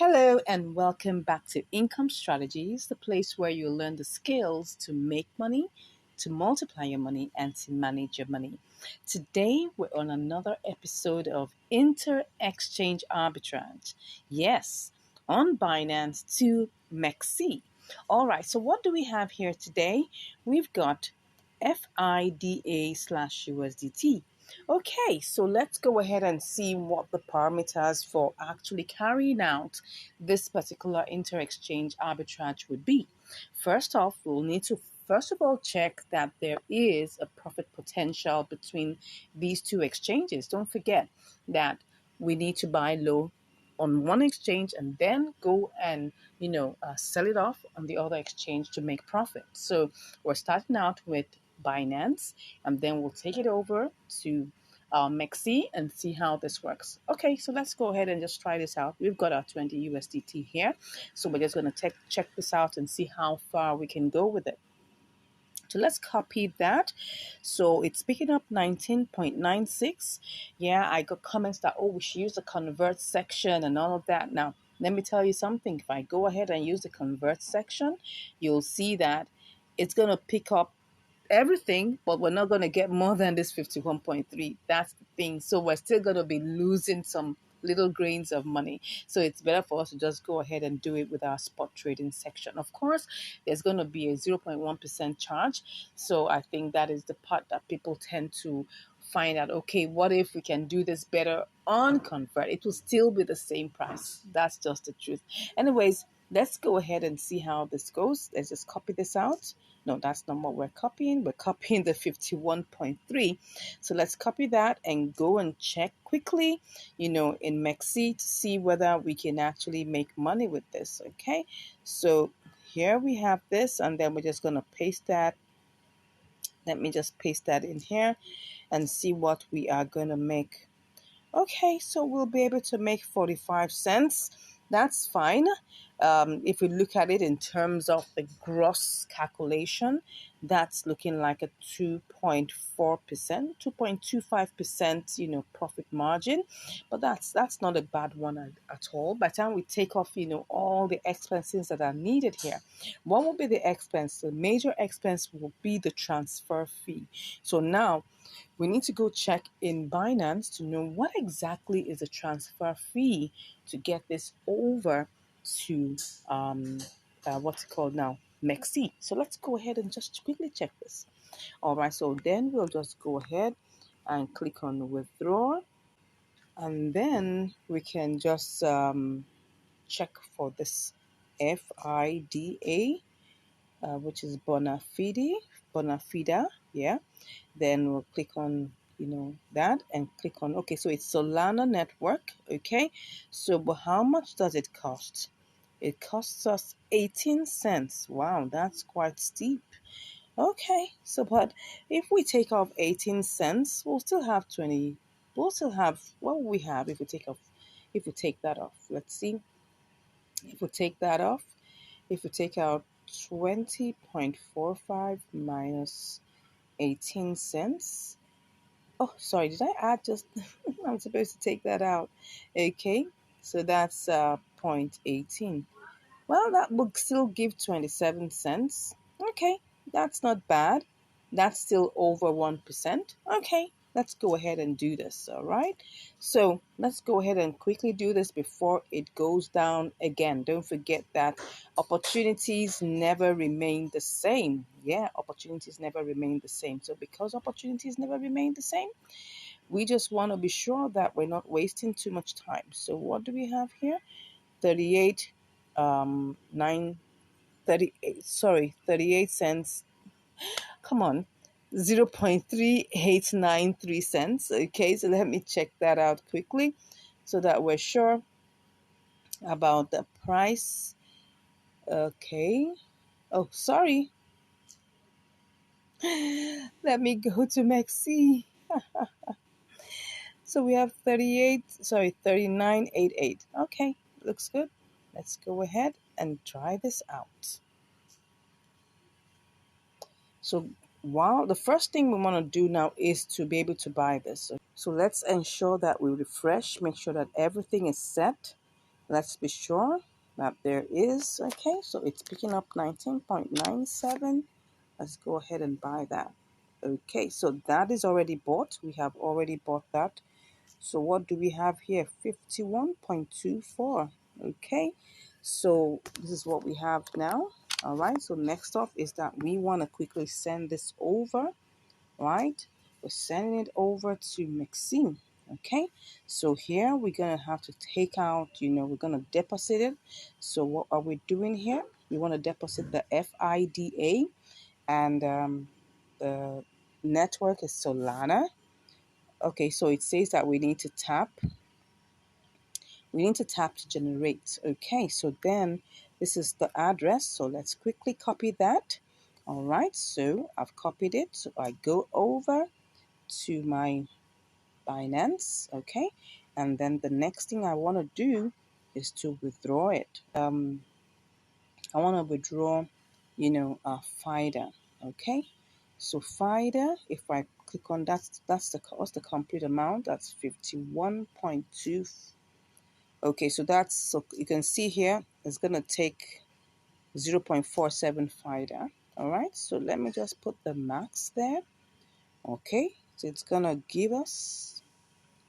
Hello and welcome back to Income Strategies, the place where you learn the skills to make money, to multiply your money, and to manage your money. Today, we're on another episode of Inter-Exchange Arbitrage. Yes, on Binance to MEXC. All right, so what do we have here today? We've got FIDA/USDT. Okay, so let's go ahead and see what the parameters for actually carrying out this particular inter-exchange arbitrage would be. First off, we'll need to first of all check that there is a profit potential between these two exchanges. Don't forget that we need to buy low on one exchange and then go and sell it off on the other exchange to make profit. So we're starting out with Binance, and then we'll take it over to MEXC and see how this works. Okay, so let's go ahead and just try this out. We've got our 20 USDT here, so we're just going to check this out and see how far we can go with it. So let's copy that. So it's picking up 19.96. Yeah, I got comments that, oh, we should use the convert section and all of that. Now, let me tell you something. If I go ahead and use the convert section, you'll see that it's going to pick up everything, but we're not going to get more than this 51.3. That's the thing. So we're still going to be losing some little grains of money. So it's better for us to just go ahead and do it with our spot trading section. Of course, there's going to be a 0.1% charge. So I think that is the part that people tend to find out, okay, what if we can do this better on convert? It will still be the same price. That's just the truth. Anyways, let's go ahead and see how this goes. Let's just copy this out. No, that's not what we're copying. We're copying the 51.3. So let's copy that and go and check quickly, in MEXC to see whether we can actually make money with this. Okay, so here we have this, and then we're just going to paste that. Let me just paste that in here and see what we are going to make. Okay, so we'll be able to make 45 cents. That's fine. If we look at it in terms of the gross calculation, that's looking like a 2.4%, 2.25%, profit margin. But that's not a bad one at all. By the time we take off, all the expenses that are needed here, what will be the expense? The major expense will be the transfer fee. So now we need to go check in Binance to know what exactly is the transfer fee to get this over to what's it called now, MEXC. So let's go ahead and just quickly check this. All right, so then we'll just go ahead and click on withdraw, and then we can just check for this FIDA, which is bona fide, yeah. Then we'll click on that and click on okay. So it's Solana network. Okay, so but how much does it cost? It costs us 18 cents. Wow, that's quite steep. Okay, so but if we take off 18 cents, we'll still have 20. We'll still have what will we have if we take that off. Let's see. If we take that off, if we take out 20.45 minus 18 cents. Oh, sorry, did I add just I'm supposed to take that out. Okay, so that's 0.18. Well, that would still give 27 cents. Okay, that's not bad. That's still over 1%. Okay, let's go ahead and do this, all right? So let's go ahead and quickly do this before it goes down again. Don't forget that opportunities never remain the same. Yeah, opportunities never remain the same. So because opportunities never remain the same, we just want to be sure that we're not wasting too much time. So what do we have here? 38 38 cents. Come on, 0.3893 cents. Okay, so let me check that out quickly so that we're sure about the price. Okay, oh, sorry. Let me go to MEXC. So we have 39.88. Okay, looks good. Let's go ahead and try this out. So the first thing we want to do now is to be able to buy this. So let's ensure that we refresh, make sure that everything is set. Let's be sure that there is. Okay, so it's picking up 19.97. Let's go ahead and buy that. Okay, so that is already bought. We have already bought that. So what do we have here? 51.24. Okay, so this is what we have now. All right, so next up is that we want to quickly send this over, right? We're sending it over to MEXC. Okay, so here we're gonna have to take out, we're gonna deposit it. So what are we doing here? We want to deposit the FIDA, and the network is Solana. Okay, so it says that we need to tap to generate. Okay, so then this is the address. So let's quickly copy that. All right, so I've copied it. So I go over to my Binance. Okay, and then the next thing I want to do is to withdraw it. I want to withdraw, FIDA. Okay, so FIDA, if I click on that, what's the complete amount? That's 51.2. Okay, so you can see here, it's going to take 0.47 FIDA. All right, so let me just put the max there. Okay, so it's going to give us,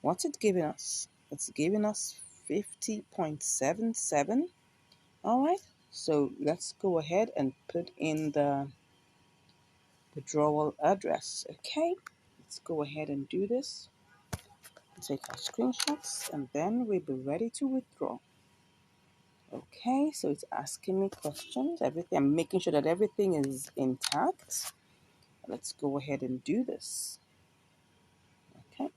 what's it giving us? It's giving us 50.77. All right, so let's go ahead and put in the withdrawal address. Okay, let's go ahead and do this. Take our screenshots and then we'll be ready to withdraw. Okay, so it's asking me questions. Everything, I'm making sure that everything is intact. Let's go ahead and do this. Okay.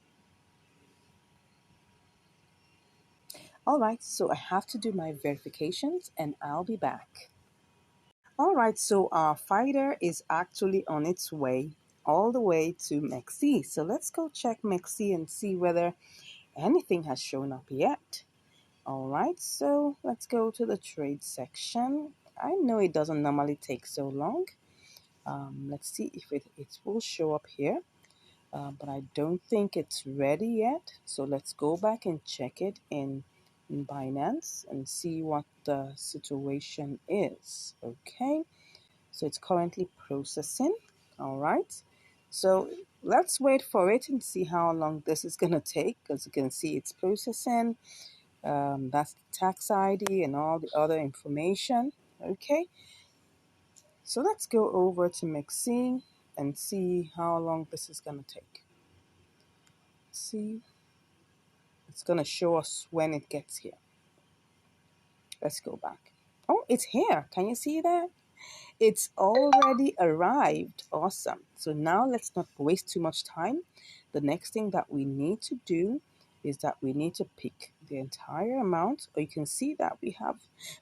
All right, so I have to do my verifications and I'll be back. All right, so our fighter is actually on its way all the way to MEXC. So let's go check MEXC and see whether anything has shown up yet. All right, so let's go to the trade section. I know it doesn't normally take so long. Let's see if it will show up here, but I don't think it's ready yet. So let's go back and check it in Binance and see what the situation is. Okay, so it's currently processing. All right, so let's wait for it and see how long this is going to take. As you can see, it's processing. That's the tax ID and all the other information. Okay, so let's go over to MEXC and see how long this is going to take. See, it's going to show us when it gets here. Let's go back. Oh, it's here. Can you see that? It's already arrived. Awesome. So now let's not waste too much time. The next thing that we need to do is that we need to pick the entire amount. Or you can see that we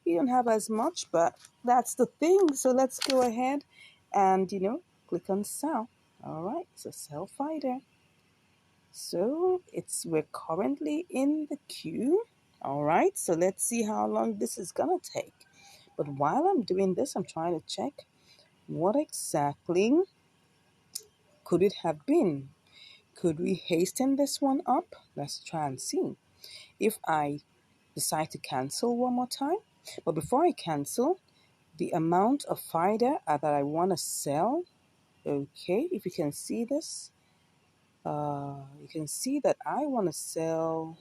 don't have as much, but that's the thing. So let's go ahead and, click on sell. All right, so sell FIDA. So we're currently in the queue. All right, so let's see how long this is gonna take. But while I'm doing this, I'm trying to check what exactly could it have been. Could we hasten this one up? Let's try and see. If I decide to cancel one more time, but before I cancel, the amount of FIDA that I want to sell. Okay, if you can see this, you can see that I want to sell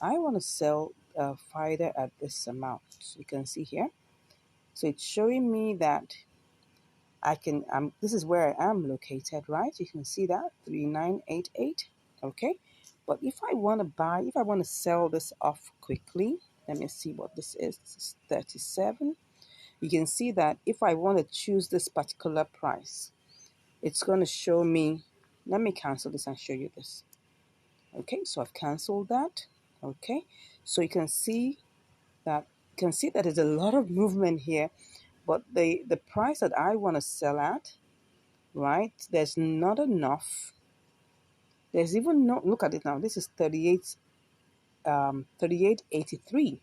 FIDA at this amount. So you can see here. So it's showing me that this is where I am located, right? You can see that 3988. Okay. But if I want to sell this off quickly, let me see what this is. This is 37. You can see that if I want to choose this particular price, it's going to show me. Let me cancel this and show you this. Okay, so I've canceled that. Okay, so you can see that there's a lot of movement here, but the price that I want to sell at, right? There's not enough. There's even no, look at it now. This is 38.83.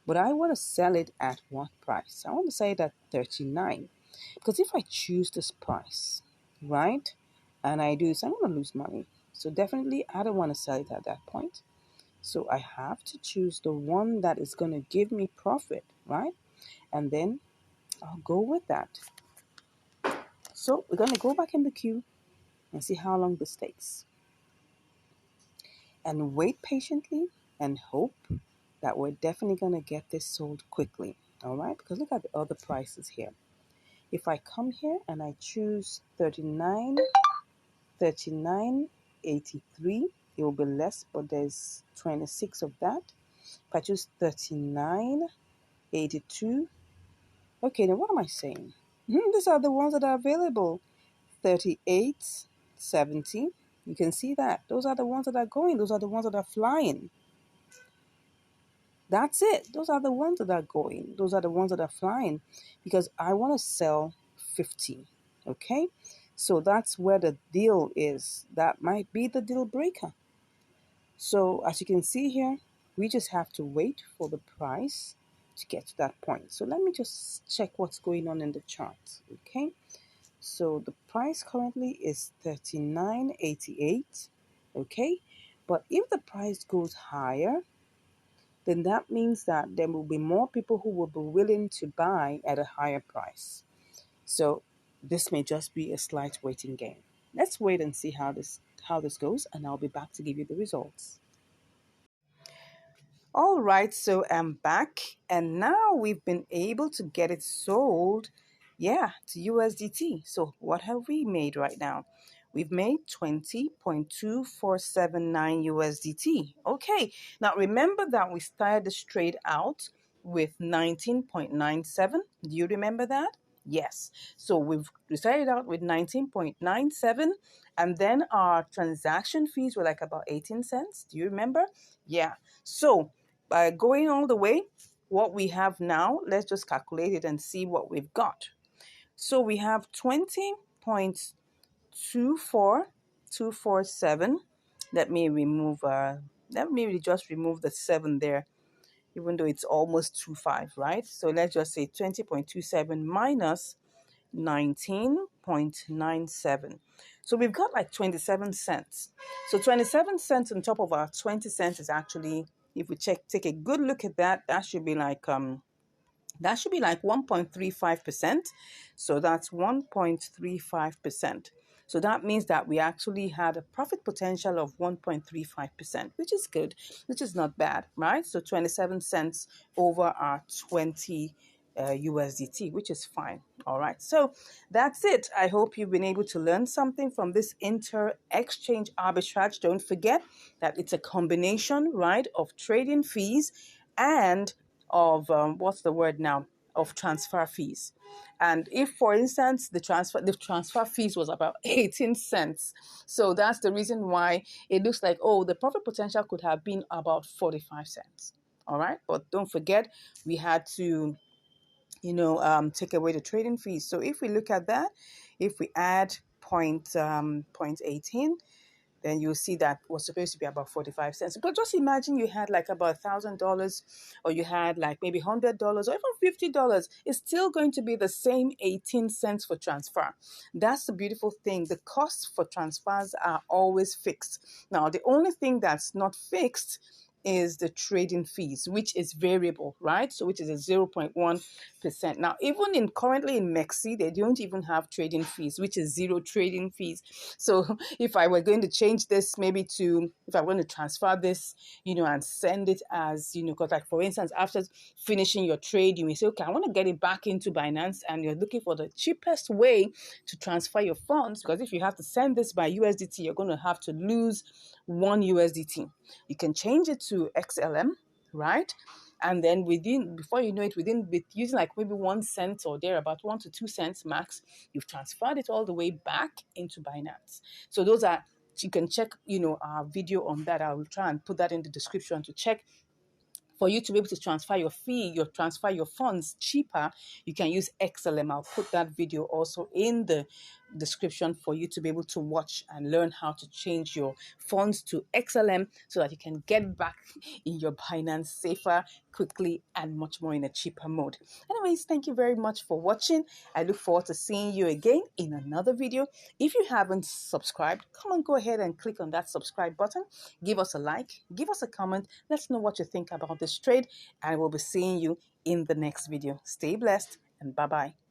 But I want to sell it at what price? I want to sell it at 39. Because if I choose this price, right? And I do this, I'm going to lose money. So definitely I don't want to sell it at that point. So I have to choose the one that is going to give me profit, right? And then I'll go with that. So we're going to go back in the queue and see how long this takes. And wait patiently and hope that we're definitely going to get this sold quickly. All right? Because look at the other prices here. If I come here and I choose 39.83, it will be less, but there's 26 of that. If I choose 39.82, okay, now what am I saying? These are the ones that are available. 38.70. You can see that. Those are the ones that are going. Those are the ones that are flying. That's it. Those are the ones that are going. Those are the ones that are flying because I want to sell 50. Okay? So that's where the deal is. That might be the deal breaker. So as you can see here, we just have to wait for the price to get to that point. So let me just check what's going on in the chart. Okay? So the price currently is 39.88. Okay? But if the price goes higher, then that means that there will be more people who will be willing to buy at a higher price. So this may just be a slight waiting game. Let's wait and see how this goes, and I'll be back to give you the results. All right, so I'm back, and now we've been able to get it sold, to USDT. So what have we made right now? We've made 20.2479 USDT. Okay, now remember that we started this trade out with 19.97. Do you remember that? Yes. So we started out with 19.97, and then our transaction fees were like about 18 cents. Do you remember? Yeah. So by going all the way, what we have now, let's just calculate it and see what we've got. So we have 20.24247. Let me just remove the 7 there, even though it's almost 25, right? So let's just say 20.27 minus 19.97. So we've got like 27 cents. So 27 cents on top of our 20 cents is actually, if we take a good look at that, that should be like 1.35%. So that's 1.35%. So that means that we actually had a profit potential of 1.35%, which is good, which is not bad, right? So 27 cents over our 20 USDT, which is fine. All right. So that's it. I hope you've been able to learn something from this inter-exchange arbitrage. Don't forget that it's a combination, right, of trading fees and of of transfer fees. And if, for instance, the transfer fees was about 18 cents, so that's the reason why it looks like, oh, the profit potential could have been about 45 cents. All right, but don't forget we had to take away the trading fees. So if we look at that, if we add point 18, then you'll see that was supposed to be about 45 cents. But just imagine you had like about $1,000, or you had like maybe $100 or even $50. It's still going to be the same 18 cents for transfer. That's the beautiful thing. The costs for transfers are always fixed. Now, the only thing that's not fixed is the trading fees, which is variable, right? So which is a 0.1%. Now, even currently in MEXC, they don't even have trading fees, which is zero trading fees. So if I were going to change this, if I want to transfer this, and send it as, because like for instance, after finishing your trade, you may say, okay, I want to get it back into Binance, and you're looking for the cheapest way to transfer your funds, because if you have to send this by USDT, you're going to have to lose 1 USDT. You can change it to XLM, right? And then before you know it, with using like maybe 1 cent or there, about 1 to 2 cents max, you've transferred it all the way back into Binance. So you can check, our video on that. I will try and put that in the description to check. For you to be able to transfer your funds cheaper, you can use XLM. I'll put that video also in the description for you to be able to watch and learn how to change your funds to XLM so that you can get back in your Binance safer, quickly, and much more in a cheaper mode. Anyways, thank you very much for watching. I look forward to seeing you again in another video. If you haven't subscribed, come on, go ahead and click on that subscribe button. Give us a like, give us a comment. Let's know what you think about this trade, and we'll be seeing you in the next video. Stay blessed and bye-bye.